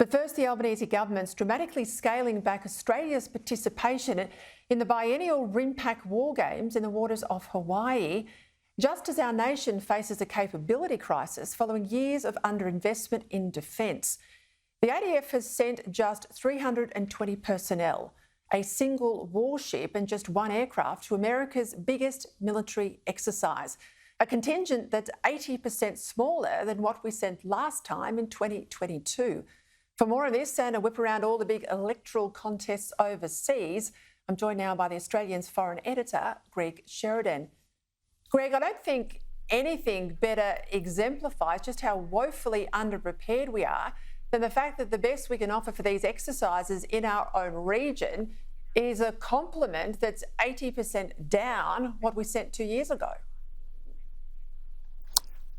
But first, the Albanese government's dramatically scaling back Australia's participation in the biennial RIMPAC war games in the waters off Hawaii, just as our nation faces a capability crisis following years of underinvestment in defence. The ADF has sent just 320 personnel, a single warship and just one aircraft to America's biggest military exercise, a contingent that's 80% smaller than what we sent last time in 2022. For more on this and a whip around all the big electoral contests overseas, I'm joined now by the Australian's foreign editor, Greg Sheridan. Greg, I don't think anything better exemplifies just how woefully underprepared we are than the fact that the best we can offer for these exercises in our own region is a complement that's 80% down what we sent 2 years ago.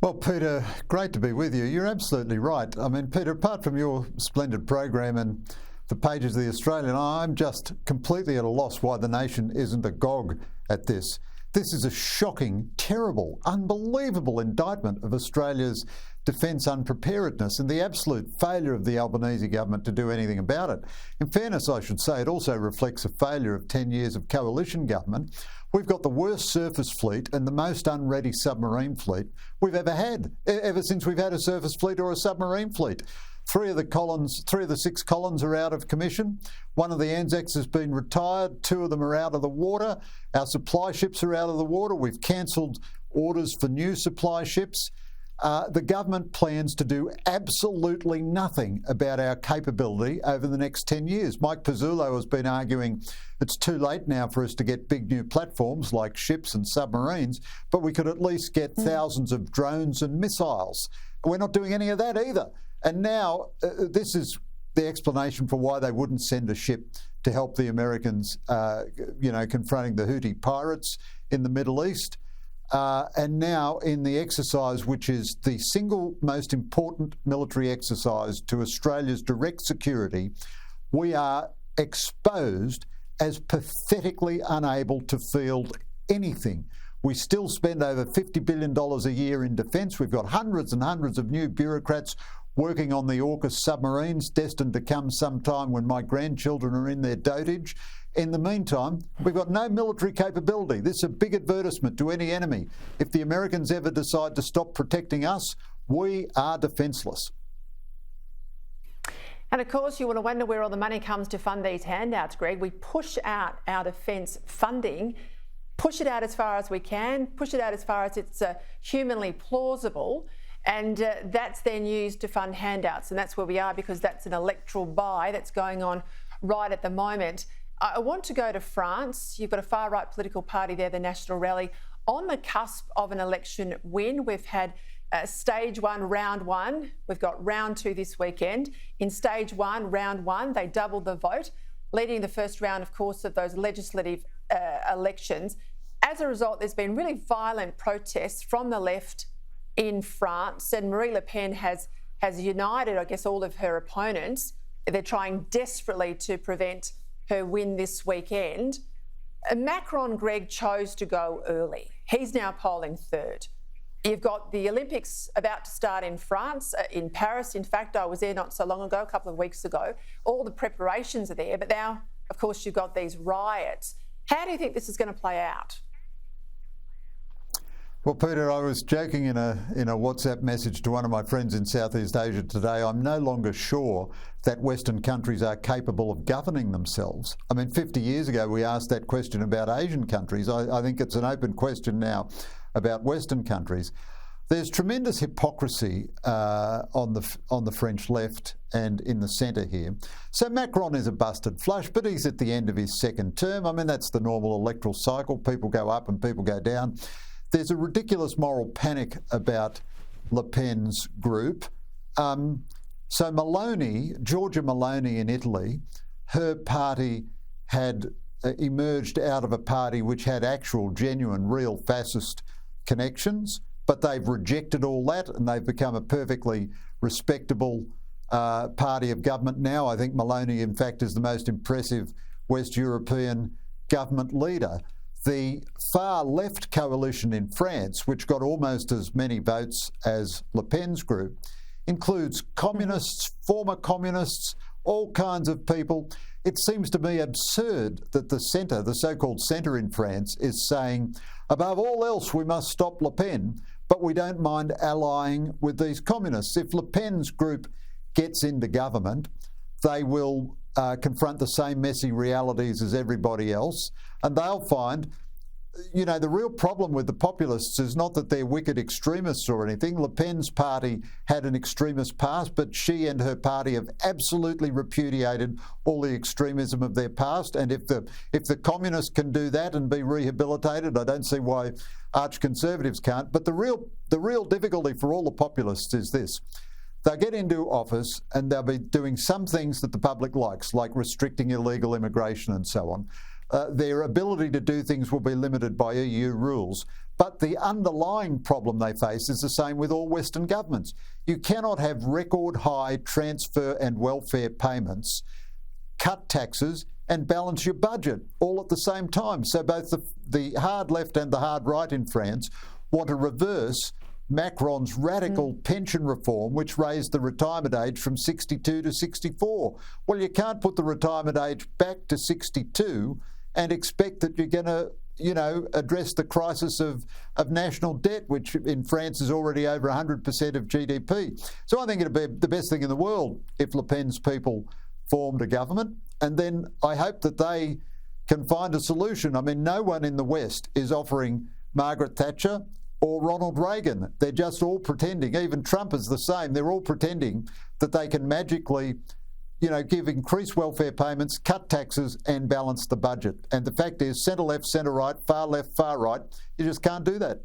Well, Peter, great to be with you. You're absolutely right. I mean, Peter, apart from your splendid program and the pages of The Australian, I'm just completely at a loss why the nation isn't agog at this. This is a shocking, terrible, unbelievable indictment of Australia's defence unpreparedness and the absolute failure of the Albanese government to do anything about it. In fairness, I should say, it also reflects a failure of 10 years of coalition government. We've got the worst surface fleet and the most unready submarine fleet we've ever had, ever since we've had a surface fleet or a submarine fleet. Three of the 6 Collins are out of commission. One of the Anzacs has been retired. 2 of them are out of the water. Our supply ships are out of the water. We've cancelled orders for new supply ships. The government plans to do absolutely nothing about our capability over the next 10 years. Mike Pizzullo has been arguing it's too late now for us to get big new platforms like ships and submarines, but we could at least get thousands of drones and missiles. We're not doing any of that either. And now this is the explanation for why they wouldn't send a ship to help the Americans, confronting the Houthi pirates in the Middle East. And now in the exercise, which is the single most important military exercise to Australia's direct security, we are exposed as pathetically unable to field anything. We still spend over $50 billion a year in defence. We've got hundreds and hundreds of new bureaucrats working on the AUKUS submarines, destined to come sometime when my grandchildren are in their dotage. In the meantime, we've got no military capability. This is a big advertisement to any enemy. If the Americans ever decide to stop protecting us, we are defenceless. And of course, you want to wonder where all the money comes to fund these handouts, Greg. We push out our defence funding, push it out as far as we can, push it out as far as it's humanly plausible, and that's then used to fund handouts. And that's where we are, because that's an electoral buy that's going on right at the moment. I want to go to France. You've got a far-right political party there, the National Rally, on the cusp of an election win. We've had stage 1, round 1. We've got round 2 this weekend. In stage 1, round 1, they doubled the vote, leading the first round, of course, of those legislative elections. As a result, there's been really violent protests from the left in France, and Marine Le Pen has united, I guess, all of her opponents. They're trying desperately to prevent her win this weekend. Macron, Greg, chose to go early. He's now polling third. You've got the Olympics about to start in France, in Paris. In fact, I was there not so long ago, a couple of weeks ago. All the preparations are there, but now, of course, you've got these riots. How do you think this is going to play out? Well, Peter, I was joking in a WhatsApp message to one of my friends in Southeast Asia today. I'm no longer sure that Western countries are capable of governing themselves. I mean, 50 years ago, we asked that question about Asian countries. I think it's an open question now about Western countries. There's tremendous hypocrisy on the French left and in the centre here. So Macron is a busted flush, but he's at the end of his second term. I mean, that's the normal electoral cycle. People go up and people go down. There's a ridiculous moral panic about Le Pen's group. So Giorgia Meloni in Italy, her party had emerged out of a party which had actual, genuine, real fascist connections, but they've rejected all that and they've become a perfectly respectable party of government now. I think Meloni, in fact, is the most impressive West European government leader. The far-left coalition in France, which got almost as many votes as Le Pen's group, includes communists, former communists, all kinds of people. It seems to me absurd that the centre, the so-called centre in France, is saying, above all else, we must stop Le Pen, but we don't mind allying with these communists. If Le Pen's group gets into government, they will confront the same messy realities as everybody else, and they'll find, you know, the real problem with the populists is not that they're wicked extremists or anything. Le Pen's party had an extremist past, but she and her party have absolutely repudiated all the extremism of their past. And if the communists can do that and be rehabilitated, I don't see why arch-conservatives can't. But the real difficulty for all the populists is this. They'll get into office and they'll be doing some things that the public likes, like restricting illegal immigration and so on. Their ability to do things will be limited by EU rules. But the underlying problem they face is the same with all Western governments. You cannot have record high transfer and welfare payments, cut taxes and balance your budget all at the same time. So both the hard left and the hard right in France want to reverse Macron's radical pension reform, which raised the retirement age from 62 to 64. Well, you can't put the retirement age back to 62 and expect that you're going to, you know, address the crisis of national debt, which in France is already over 100% of GDP. So I think it'd be the best thing in the world if Le Pen's people formed a government, and then I hope that they can find a solution. I mean, no one in the West is offering Margaret Thatcher or Ronald Reagan. They're just all pretending. Even Trump is the same. They're all pretending that they can magically, you know, give increased welfare payments, cut taxes and balance the budget. And the fact is, centre left, centre right, far left, far right, you just can't do that.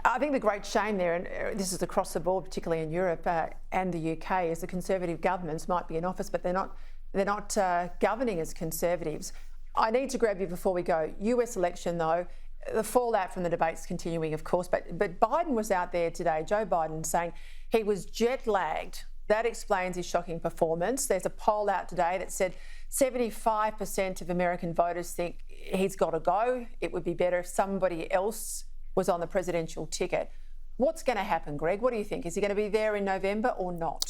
I think the great shame there, and this is across the board, particularly in Europe and the UK, is the Conservative governments might be in office, but they're not governing as Conservatives. I need to grab you before we go. US election, though, the fallout from the debates continuing, of course, but Biden was out there today, Joe Biden, saying he was jet-lagged. That explains his shocking performance. There's a poll out today that said 75% of American voters think he's got to go. It would be better if somebody else was on the presidential ticket. What's going to happen, Greg? What do you think? Is he going to be there in November or not?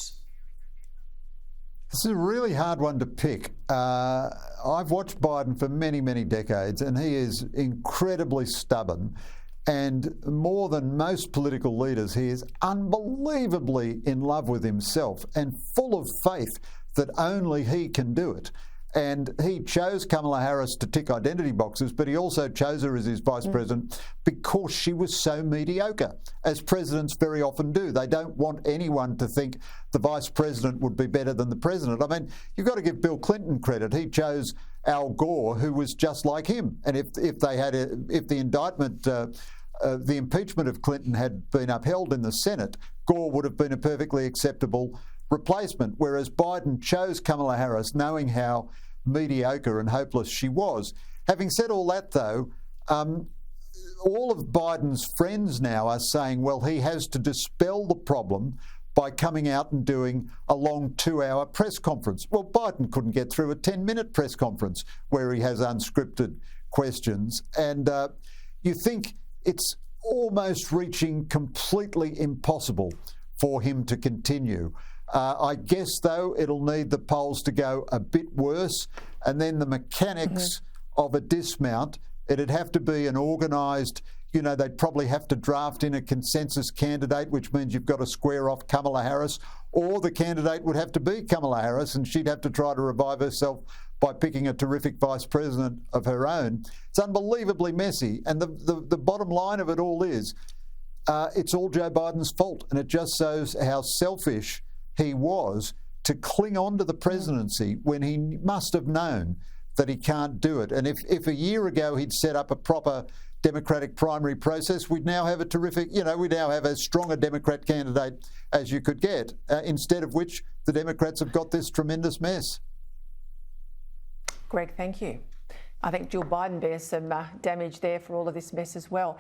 This is a really hard one to pick. I've watched Biden for many, many decades, and he is incredibly stubborn. And more than most political leaders, he is unbelievably in love with himself and full of faith that only he can do it. And he chose Kamala Harris to tick identity boxes, but he also chose her as his vice president because she was so mediocre, as presidents very often do. They don't want anyone to think the vice president would be better than the president. I mean, you've got to give Bill Clinton credit. He chose Al Gore, who was just like him. And if the indictment, the impeachment of Clinton had been upheld in the Senate, Gore would have been a perfectly acceptable replacement, whereas Biden chose Kamala Harris knowing how mediocre and hopeless she was. Having said all that, though, all of Biden's friends now are saying, well, he has to dispel the problem by coming out and doing a long 2-hour press conference. Well, Biden couldn't get through a 10-minute press conference where he has unscripted questions. And you think it's almost reaching completely impossible for him to continue. I guess, though, it'll need the polls to go a bit worse, and then the mechanics of a dismount, it'd have to be an organised, you know, they'd probably have to draft in a consensus candidate, which means you've got to square off Kamala Harris, or the candidate would have to be Kamala Harris, and she'd have to try to revive herself by picking a terrific vice president of her own. It's unbelievably messy, and the bottom line of it all is it's all Joe Biden's fault, and it just shows how selfish he was to cling on to the presidency when he must have known that he can't do it. And if a year ago he'd set up a proper democratic primary process, we'd now have a terrific, you know, we now have as strong a Democrat candidate as you could get, instead of which the Democrats have got this tremendous mess. Greg, thank you. I think Jill Biden bears some damage there for all of this mess as well.